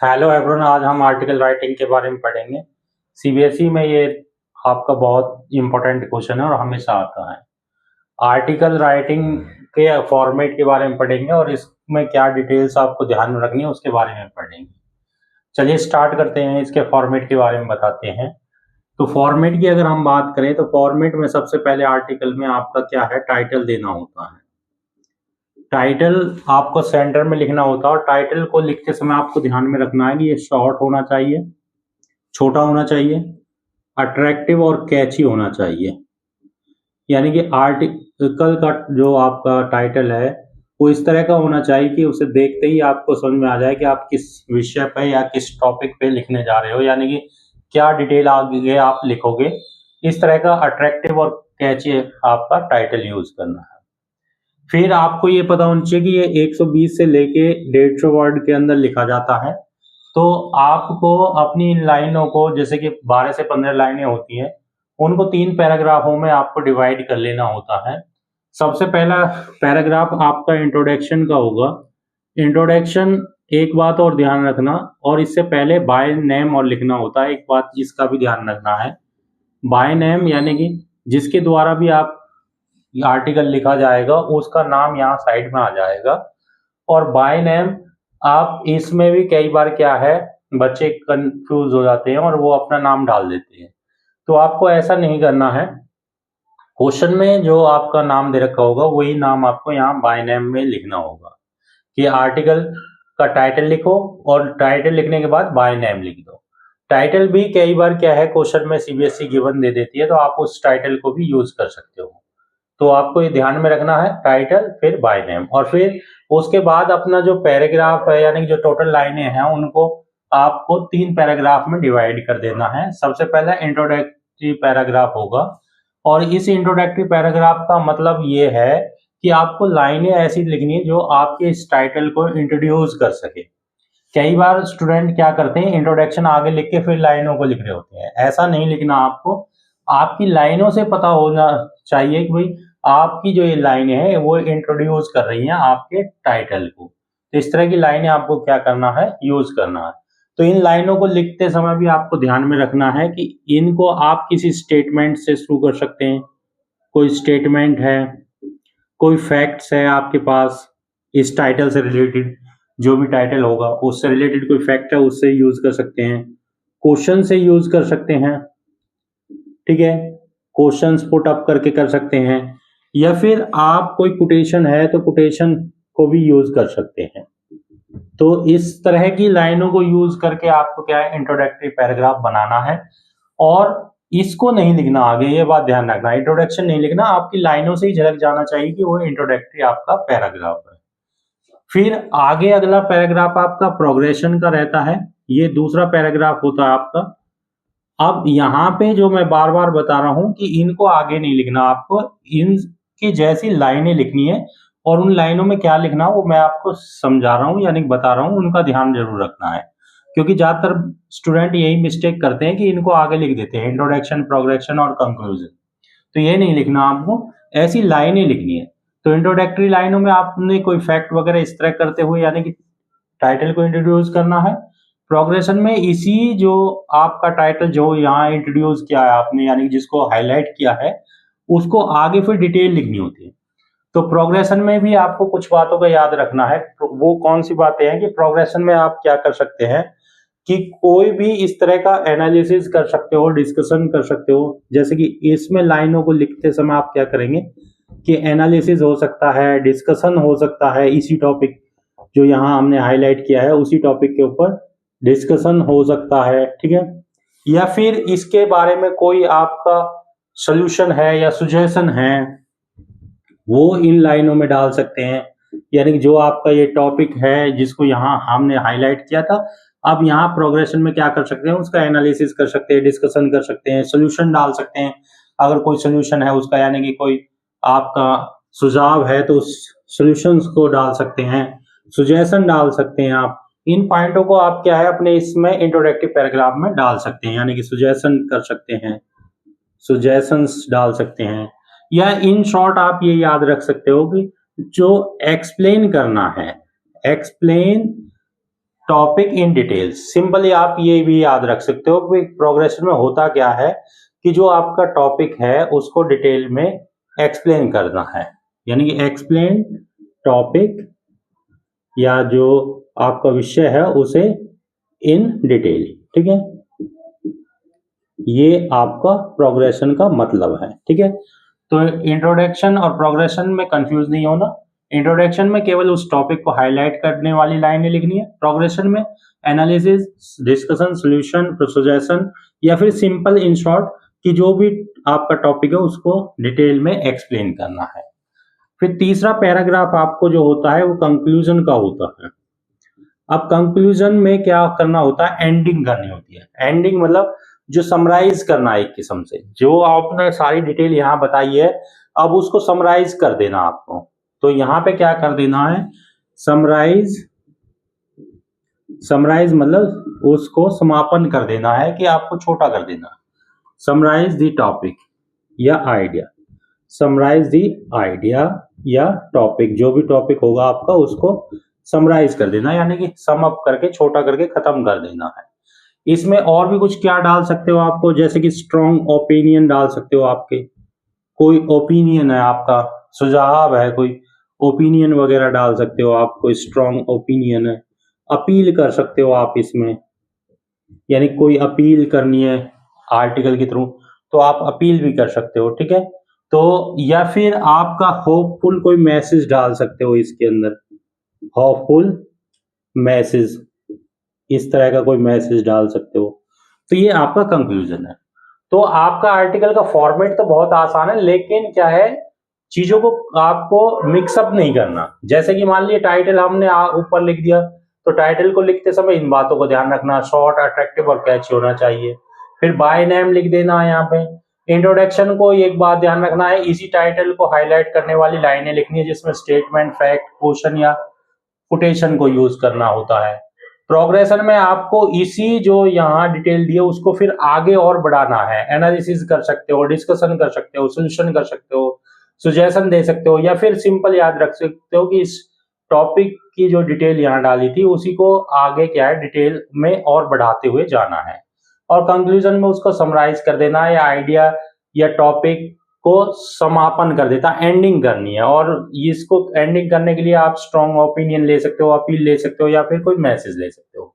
Hello everyone, आज हम article writing के बारे में पढ़ेंगे। सीबीएसई में ये आपका बहुत इंपॉर्टेंट क्वेश्चन है और हमेशा आता है। आर्टिकल राइटिंग के फॉर्मेट के बारे में पढ़ेंगे और इसमें क्या डिटेल्स आपको ध्यान में रखनी है उसके बारे में पढ़ेंगे। चलिए स्टार्ट करते हैं, इसके फॉर्मेट के बारे में बताते हैं। तो फॉर्मेट की अगर हम बात करें तो फॉर्मेट में सबसे पहले आर्टिकल में आपका क्या है, टाइटल देना होता है। टाइटल आपको सेंटर में लिखना होता है और टाइटल को लिखते समय आपको ध्यान में रखना है कि ये शॉर्ट होना चाहिए, छोटा होना चाहिए, अट्रैक्टिव और कैची होना चाहिए। यानी कि आर्टिकल का जो आपका टाइटल है वो इस तरह का होना चाहिए कि उसे देखते ही आपको समझ में आ जाए कि आप किस विषय पे या किस टॉपिक पे लिखने जा रहे हो, यानी कि क्या डिटेल आगे आप लिखोगे। इस तरह का अट्रैक्टिव और कैची आपका टाइटल यूज करना है। फिर आपको ये पता होना चाहिए कि ये 120 से लेके 150 वर्ड के अंदर लिखा जाता है। तो आपको अपनी इन लाइनों को, जैसे कि 12 से 15 लाइनें होती हैं, उनको 3 पैराग्राफों में आपको डिवाइड कर लेना होता है। सबसे पहला पैराग्राफ आपका इंट्रोडक्शन का होगा। इंट्रोडक्शन, एक बात और ध्यान रखना, और इससे पहले बाय नेम और लिखना होता है। एक बात इसका भी ध्यान रखना है, बाय नेम यानी कि जिसके द्वारा भी आप आर्टिकल लिखा जाएगा उसका नाम यहाँ साइड में आ जाएगा। और बाय नेम, आप इसमें भी कई बार क्या है, बच्चे कंफ्यूज हो जाते हैं और वो अपना नाम डाल देते हैं। तो आपको ऐसा नहीं करना है। क्वेश्चन में जो आपका नाम दे रखा होगा वही नाम आपको यहाँ बाय नेम में लिखना होगा। कि आर्टिकल का टाइटल लिखो और टाइटल लिखने के बाद बाय नेम लिख दो। टाइटल भी कई बार क्या है, क्वेश्चन में सीबीएसई गिवन दे देती है, तो आप उस टाइटल को भी यूज कर सकते हो। तो आपको ये ध्यान में रखना है, टाइटल फिर बाय नेम, और फिर उसके बाद अपना जो पैराग्राफ है यानी कि जो टोटल लाइनें हैं उनको आपको 3 पैराग्राफ में डिवाइड कर देना है। सबसे पहला इंट्रोडक्टरी पैराग्राफ होगा, और इस इंट्रोडक्टरी पैराग्राफ का मतलब ये है कि आपको लाइनें ऐसी लिखनी है जो आपके इस टाइटल को इंट्रोड्यूस कर सके। कई बार स्टूडेंट क्या करते हैं, इंट्रोडक्शन आगे लिख के फिर लाइनों को लिख रहे होते हैं। ऐसा नहीं लिखना आपको। आपकी लाइनों से पता होना चाहिए कि भाई आपकी जो ये लाइनें हैं वो इंट्रोड्यूस कर रही हैं आपके टाइटल को। तो इस तरह की लाइनें आपको क्या करना है, यूज करना है। तो इन लाइनों को लिखते समय भी आपको ध्यान में रखना है कि इनको आप किसी स्टेटमेंट से शुरू कर सकते हैं। कोई स्टेटमेंट है, कोई फैक्ट्स है आपके पास इस टाइटल से रिलेटेड, जो भी टाइटल होगा उससे रिलेटेड कोई फैक्ट है उससे यूज कर सकते हैं। क्वेश्चन से यूज कर सकते हैं, ठीक है, क्वेश्चंस पुट अप करके कर सकते हैं, या फिर आप कोई कोटेशन है तो कोटेशन को भी यूज कर सकते हैं। तो इस तरह की लाइनों को यूज करके आपको क्या है, इंट्रोडक्टरी पैराग्राफ बनाना है। और इसको नहीं लिखना आगे, ये बात ध्यान रखना, इंट्रोडक्शन नहीं लिखना, आपकी लाइनों से ही झलक जाना चाहिए कि वो इंट्रोडक्टरी आपका पैराग्राफ है। फिर आगे अगला पैराग्राफ आपका प्रोग्रेशन का रहता है, ये दूसरा पैराग्राफ होता है आपका। अब यहाँ पे जो मैं बार बार बता रहा हूं कि इनको आगे नहीं लिखना, आपको इनकी जैसी लाइनें लिखनी है, और उन लाइनों में क्या लिखना वो मैं आपको समझा रहा हूँ यानी बता रहा हूँ, उनका ध्यान जरूर रखना है। क्योंकि ज्यादातर स्टूडेंट यही मिस्टेक करते हैं कि इनको आगे लिख देते हैं, इंट्रोडक्शन, प्रोग्रेशन और कंक्लूजन। तो ये नहीं लिखना, आपको ऐसी लाइनें लिखनी है। तो इंट्रोडक्टरी लाइनों में आपने कोई फैक्ट वगैरह इस तरह करते हुए यानी कि टाइटल को इंट्रोड्यूस करना है। प्रोग्रेशन में इसी जो आपका टाइटल जो यहाँ इंट्रोड्यूस किया है आपने, यानी जिसको हाईलाइट किया है, उसको आगे फिर डिटेल लिखनी होती है। तो प्रोग्रेशन में भी आपको कुछ बातों का याद रखना है। वो कौन सी बातें हैं कि प्रोग्रेशन में आप क्या कर सकते हैं कि कोई भी इस तरह का एनालिसिस कर सकते हो, डिस्कशन कर सकते हो। जैसे कि इसमें लाइनों को लिखते समय आप क्या करेंगे कि एनालिसिस हो सकता है, डिस्कशन हो सकता है, इसी टॉपिक जो यहाँ हमने हाईलाइट किया है उसी टॉपिक के ऊपर डिस्कशन हो सकता है, ठीक है। या फिर इसके बारे में कोई आपका सोल्यूशन है या सुजेशन है, वो इन लाइनों में डाल सकते हैं। यानी कि जो आपका ये टॉपिक है जिसको यहाँ हमने हाईलाइट किया था, अब यहाँ प्रोग्रेशन में क्या कर सकते हैं, उसका एनालिसिस कर सकते हैं, डिस्कशन कर सकते हैं, सोल्यूशन डाल सकते हैं। अगर कोई सोल्यूशन है उसका, यानी कि कोई आपका सुझाव है तो उस सोल्यूशंस को डाल सकते हैं, सुजेशन डाल सकते हैं। आप इन पॉइंटों को आप क्या है अपने इसमें इंट्रोडक्टिव पैराग्राफ में डाल सकते हैं, यानी कि सुजेशन कर सकते हैं, सुजेशंस डाल सकते हैं। या इन शॉर्ट आप ये याद रख सकते हो कि जो एक्सप्लेन करना है, explain topic in details. Simply आप ये भी याद रख सकते हो कि प्रोग्रेशन में होता क्या है कि जो आपका टॉपिक है उसको डिटेल में एक्सप्लेन करना है, यानी कि एक्सप्लेन टॉपिक या जो आपका विषय है उसे इन डिटेल। ठीक है, ये आपका प्रोग्रेशन का मतलब है। ठीक है, तो इंट्रोडक्शन और प्रोग्रेशन में कंफ्यूज नहीं होना। इंट्रोडक्शन में केवल उस टॉपिक को हाईलाइट करने वाली लाइनें लिखनी है। प्रोग्रेशन में एनालिसिस, डिस्कशन, सॉल्यूशन, सजेशन या फिर सिंपल इन शॉर्ट कि जो भी आपका टॉपिक है उसको डिटेल में एक्सप्लेन करना है। फिर तीसरा पैराग्राफ आपको जो होता है वो कंक्लूजन का होता है। अब कंक्लूजन में क्या करना होता है, एंडिंग करनी होती है। एंडिंग मतलब जो समराइज करना है, एक किस्म से जो आपने सारी डिटेल यहाँ बताई है अब उसको समराइज कर देना आपको। तो यहाँ पे क्या कर देना है, समराइज। समराइज मतलब उसको समापन कर देना है कि आपको छोटा कर देना। समराइज द टॉपिक या आइडिया। समराइज द आइडिया या टॉपिक, जो भी टॉपिक होगा आपका उसको समराइज कर देना, यानी कि सम अप करके छोटा करके खत्म कर देना है। इसमें और भी कुछ क्या डाल सकते हो आपको, जैसे कि स्ट्रॉन्ग ओपिनियन डाल सकते हो। आपके कोई ओपिनियन है, आपका सुझाव है, कोई ओपिनियन वगैरह डाल सकते हो आप। कोई स्ट्रॉन्ग ओपिनियन है। अपील कर सकते हो आप इसमें, यानी कोई अपील करनी है आर्टिकल के थ्रू तो आप अपील भी कर सकते हो। ठीक है, तो या फिर आपका होपफुल कोई मैसेज डाल सकते हो इसके अंदर, होपफुल मैसेज, इस तरह का कोई मैसेज डाल सकते हो। तो ये आपका कंक्लूजन है। तो आपका आर्टिकल का फॉर्मेट तो बहुत आसान है, लेकिन क्या है, चीजों को आपको मिक्सअप नहीं करना। जैसे कि मान लीजिए टाइटल हमने ऊपर लिख दिया, तो टाइटल को लिखते समय इन बातों को ध्यान रखना, शॉर्ट, अट्रैक्टिव और कैची होना चाहिए। फिर बाय नेम लिख देना है यहाँ पे। इंट्रोडक्शन को एक बात ध्यान रखना है, इसी टाइटल को हाईलाइट करने वाली लाइनें लिखनी है जिसमें स्टेटमेंट, फैक्ट, क्वेश्चन या कोटेशन को यूज करना होता है। प्रोग्रेशन में आपको इसी जो यहाँ डिटेल दी है उसको फिर आगे और बढ़ाना है। एनालिसिस कर सकते हो, डिस्कशन कर सकते हो, सोल्यूशन कर सकते हो, सजेशन दे सकते हो, या फिर सिंपल याद रख सकते हो कि इस टॉपिक की जो डिटेल यहाँ डाली थी उसी को आगे क्या है डिटेल में और बढ़ाते हुए जाना है। और कंक्लूजन में उसको समराइज कर देना है, या आइडिया या टॉपिक को समापन कर देता, एंडिंग करनी है। और इसको एंडिंग करने के लिए आप स्ट्रॉन्ग ओपिनियन ले सकते हो, अपील ले सकते हो, या फिर कोई मैसेज ले सकते हो।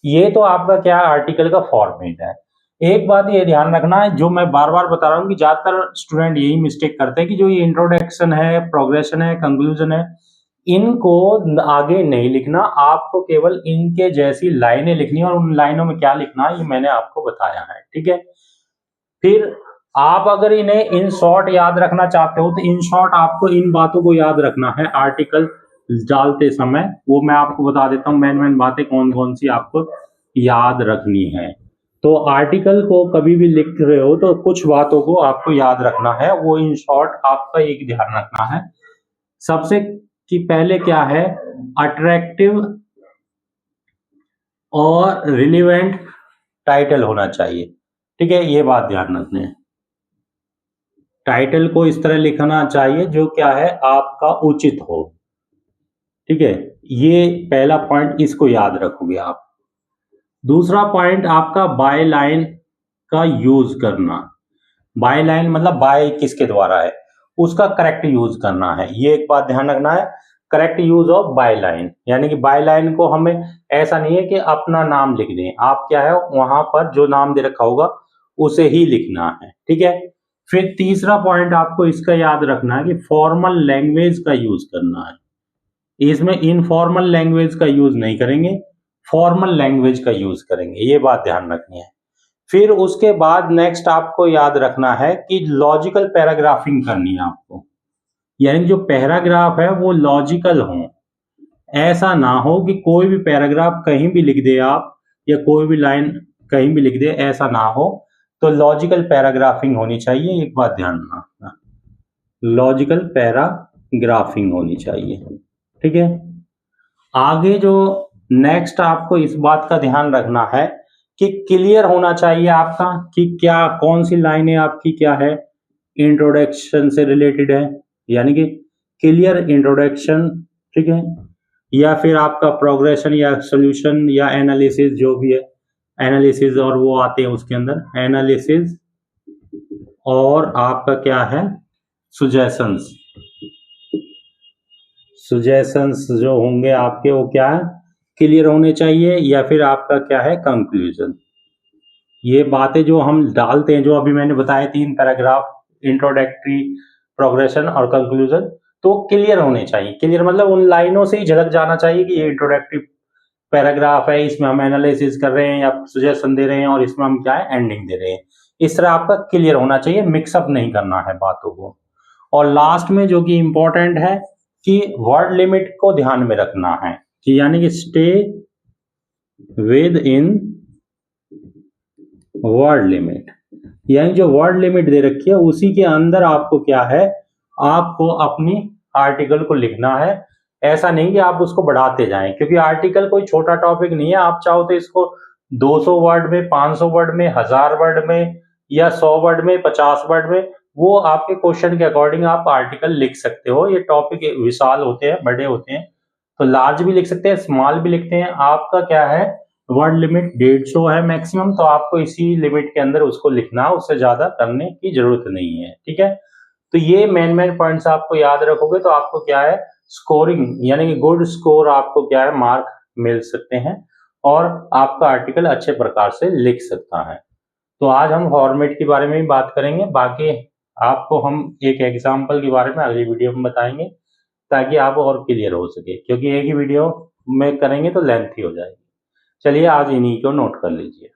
ये तो आपका क्या आर्टिकल का फॉर्मेट है। एक बात ये ध्यान रखना है, जो मैं बार बार बता रहा हूँ कि ज्यादातर स्टूडेंट यही मिस्टेक करते हैं कि जो ये इंट्रोडक्शन है, प्रोग्रेशन है, कंक्लूजन है, इनको आगे नहीं लिखना। आपको केवल इनके जैसी लाइनें लिखनी है, और उन लाइनों में क्या लिखना है ये मैंने आपको बताया है। ठीक है, फिर आप अगर इन्हें इन शॉर्ट याद रखना चाहते हो तो इन शॉर्ट आपको इन बातों को याद रखना है आर्टिकल डालते समय। वो मैं आपको बता देता हूँ मेन बातें कौन कौन सी आपको याद रखनी है। तो आर्टिकल को कभी भी लिख रहे हो तो कुछ बातों को आपको याद रखना है, वो इन शॉर्ट आपका एक ध्यान रखना है। सबसे कि पहले क्या है, अट्रैक्टिव और रिलेवेंट टाइटल होना चाहिए। ठीक है, ये बात ध्यान रखनी है। टाइटल को इस तरह लिखना चाहिए जो क्या है आपका उचित हो। ठीक है, ये पहला पॉइंट, इसको याद रखोगे आप। दूसरा पॉइंट आपका बाय लाइन का यूज करना। बाय लाइन मतलब बाय किसके द्वारा है उसका करेक्ट यूज करना है, ये एक बात ध्यान रखना है। Correct use of by line, यानी कि बाय लाइन को हमें ऐसा नहीं है कि अपना नाम लिख दें, आप क्या है वहां पर जो नाम दे रखा होगा उसे ही लिखना है। ठीक है, फिर तीसरा पॉइंट आपको इसका याद रखना है कि फॉर्मल लैंग्वेज का यूज करना है। इसमें इनफॉर्मल लैंग्वेज का यूज नहीं करेंगे, फॉर्मल लैंग्वेज का यूज करेंगे, ये बात ध्यान रखनी है। फिर उसके बाद नेक्स्ट आपको याद रखना है कि लॉजिकल पैराग्राफिंग करनी है आपको, यानी जो पैराग्राफ है वो लॉजिकल हो। ऐसा ना हो कि कोई भी पैराग्राफ कहीं भी लिख दे आप, या कोई भी लाइन कहीं भी लिख दे, ऐसा ना हो। तो लॉजिकल पैराग्राफिंग होनी चाहिए, एक बात ध्यान रखना, लॉजिकल पैराग्राफिंग होनी चाहिए। ठीक है, आगे जो नेक्स्ट आपको इस बात का ध्यान रखना है कि क्लियर होना चाहिए आपका कि क्या कौन सी लाइनें आपकी क्या है इंट्रोडक्शन से रिलेटेड है, यानी कि क्लियर इंट्रोडक्शन। ठीक है, या फिर आपका प्रोग्रेशन या सोल्यूशन या एनालिसिस, जो भी है एनालिसिस, और वो आते हैं उसके अंदर एनालिसिस, और आपका क्या है सुजेशंस। सुजेशंस जो होंगे आपके वो क्या है क्लियर होने चाहिए, या फिर आपका क्या है कंक्लूजन। ये बातें जो हम डालते हैं, जो अभी मैंने बताया 3 पैराग्राफ, इंट्रोडक्टरी, प्रोग्रेशन और कंक्लूजन, तो क्लियर होने चाहिए। क्लियर मतलब उन लाइनों से ही झलक जाना चाहिए कि ये इंट्रोडक्टरी पैराग्राफ है, इसमें हम एनालिसिस कर रहे हैं या सजेशन दे रहे हैं, और इसमें हम क्या है एंडिंग दे रहे हैं। इस तरह आपका क्लियर होना चाहिए, मिक्सअप नहीं करना है बातों को। और लास्ट में जो कि इंपॉर्टेंट है कि वर्ड लिमिट को ध्यान में रखना है, कि यानी कि stay with in word limit, यानी जो वर्ड लिमिट दे रखी है उसी के अंदर आपको क्या है, आपको अपनी आर्टिकल को लिखना है। ऐसा नहीं कि आप उसको बढ़ाते जाएं, क्योंकि आर्टिकल कोई छोटा टॉपिक नहीं है। आप चाहो तो इसको 200 वर्ड में, 500 वर्ड में, 1000 वर्ड में, या 100 वर्ड में, 50 वर्ड में, वो आपके क्वेश्चन के अकॉर्डिंग आप आर्टिकल लिख सकते हो। ये टॉपिक विशाल होते हैं, बड़े होते हैं, तो लार्ज भी लिख सकते हैं, स्मॉल भी लिखते हैं। आपका क्या है वर्ड लिमिट 150 है मैक्सिमम, तो आपको इसी लिमिट के अंदर उसको लिखना, उससे ज्यादा करने की जरूरत नहीं है। ठीक है, तो ये मेन पॉइंट्स आपको याद रखोगे तो आपको क्या है स्कोरिंग, यानी कि गुड स्कोर आपको क्या है मार्क मिल सकते हैं, और आपका आर्टिकल अच्छे प्रकार से लिख सकता है। तो आज हम फॉर्मेट के बारे में भी बात करेंगे, बाकी आपको हम एक एग्जाम्पल के बारे में अगली वीडियो में बताएंगे, ताकि आप और क्लियर हो सके, क्योंकि एक ही वीडियो में करेंगे तो लेंथी हो जाएगी। चलिए आज इन्हीं को नोट कर लीजिए।